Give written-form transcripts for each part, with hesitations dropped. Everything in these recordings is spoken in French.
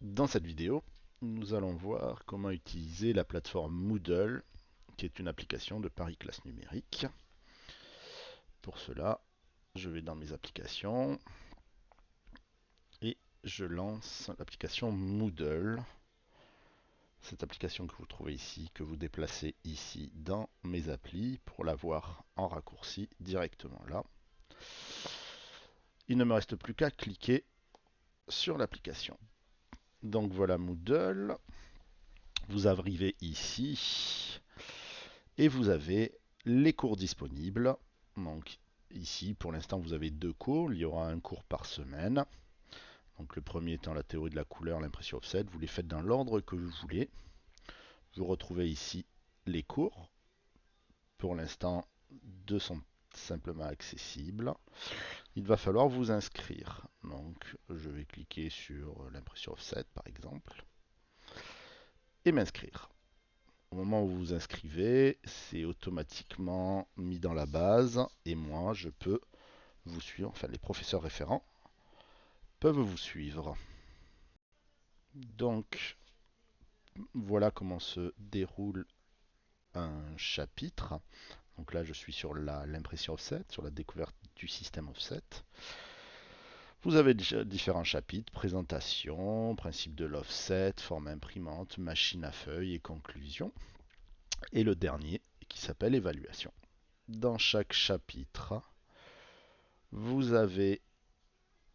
Dans cette vidéo, nous allons voir comment utiliser la plateforme Moodle, qui est une application de Paris Classe Numérique. Pour cela, je vais dans mes applications et je lance l'application Moodle. Cette application que vous trouvez ici, que vous déplacez ici dans mes applis pour la voir en raccourci directement là. Il ne me reste plus qu'à cliquer sur l'application. Donc voilà Moodle. Vous arrivez ici et vous avez les cours disponibles. Donc ici, pour l'instant, vous avez 2 cours. Il y aura un cours par semaine. Donc le premier étant la théorie de la couleur, l'impression offset. Vous les faites dans l'ordre que vous voulez. Vous retrouvez ici les cours. Pour l'instant, 2 sont simplement accessibles. Il va falloir vous inscrire. Donc je vais cliquer sur l'impression offset par exemple et m'inscrire. Au moment où vous vous inscrivez, c'est automatiquement mis dans la base et moi je peux vous suivre, enfin les professeurs référents peuvent vous suivre. Donc voilà comment se déroule un chapitre. Donc là je suis sur l'impression offset, sur la découverte du système offset. Vous avez déjà différents chapitres, présentation, principe de l'offset, forme imprimante, machine à feuilles et conclusion. Et le dernier qui s'appelle évaluation. Dans chaque chapitre, vous avez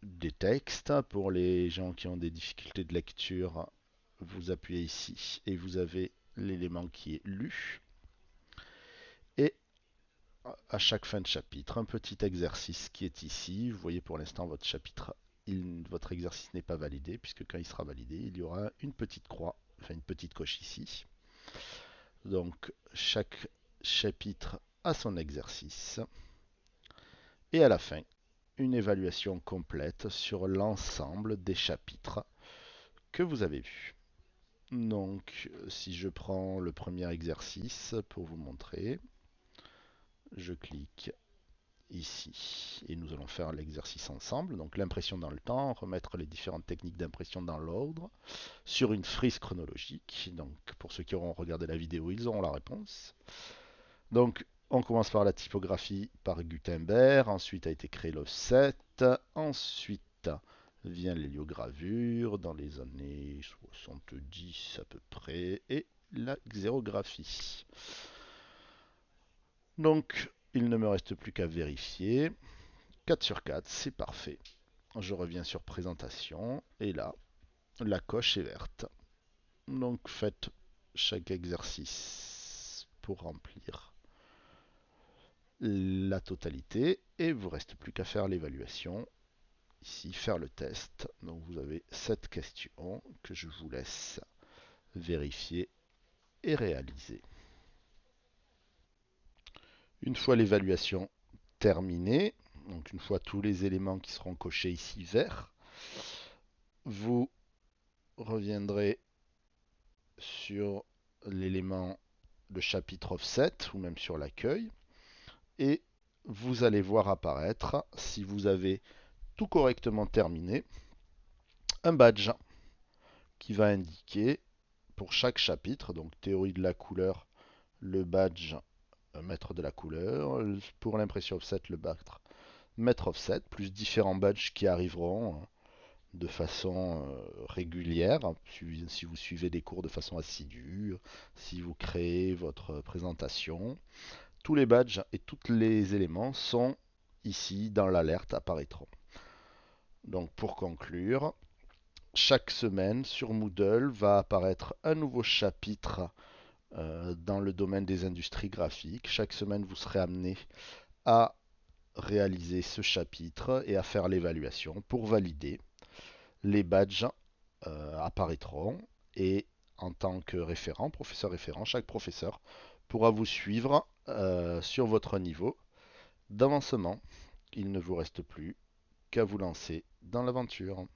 des textes. Pour les gens qui ont des difficultés de lecture, vous appuyez ici et vous avez l'élément qui est lu. Et à chaque fin de chapitre, un petit exercice qui est ici. Vous voyez pour l'instant votre chapitre, votre exercice n'est pas validé puisque quand il sera validé, il y aura une petite croix, enfin une petite coche ici. Donc chaque chapitre a son exercice. Et à la fin, une évaluation complète sur l'ensemble des chapitres que vous avez vus. Donc, si je prends le premier exercice pour vous montrer, je clique ici et nous allons faire l'exercice ensemble. Donc, l'impression dans le temps, remettre les différentes techniques d'impression dans l'ordre sur une frise chronologique. Donc, pour ceux qui auront regardé la vidéo, ils auront la réponse. Donc, on commence par la typographie par Gutenberg, ensuite a été créé l'offset, ensuite vient l'héliogravure dans les années 70 à peu près, et la xérographie. Donc, il ne me reste plus qu'à vérifier. 4 sur 4, c'est parfait. Je reviens sur présentation, et là, la coche est verte. Donc, faites chaque exercice pour remplir la totalité et vous reste plus qu'à faire l'évaluation. Ici, faire le test. Donc vous avez cette question que je vous laisse vérifier et réaliser. Une fois l'évaluation terminée, donc une fois tous les éléments qui seront cochés ici verts, vous reviendrez sur l'élément de chapitre offset ou même sur l'accueil et vous allez voir apparaître, si vous avez tout correctement terminé, un badge qui va indiquer pour chaque chapitre, donc théorie de la couleur, le badge maître de la couleur, pour l'impression offset, le badge maître offset, plus différents badges qui arriveront de façon régulière, si vous suivez des cours de façon assidue, si vous créez votre présentation. Tous les badges et tous les éléments sont ici dans l'alerte apparaîtront. Donc pour conclure, chaque semaine sur Moodle va apparaître un nouveau chapitre dans le domaine des industries graphiques. Chaque semaine, vous serez amené à réaliser ce chapitre et à faire l'évaluation pour valider. Les badges apparaîtront et en tant que référent, professeur référent, chaque professeur pourra vous suivre sur votre niveau d'avancement. Il ne vous reste plus qu'à vous lancer dans l'aventure.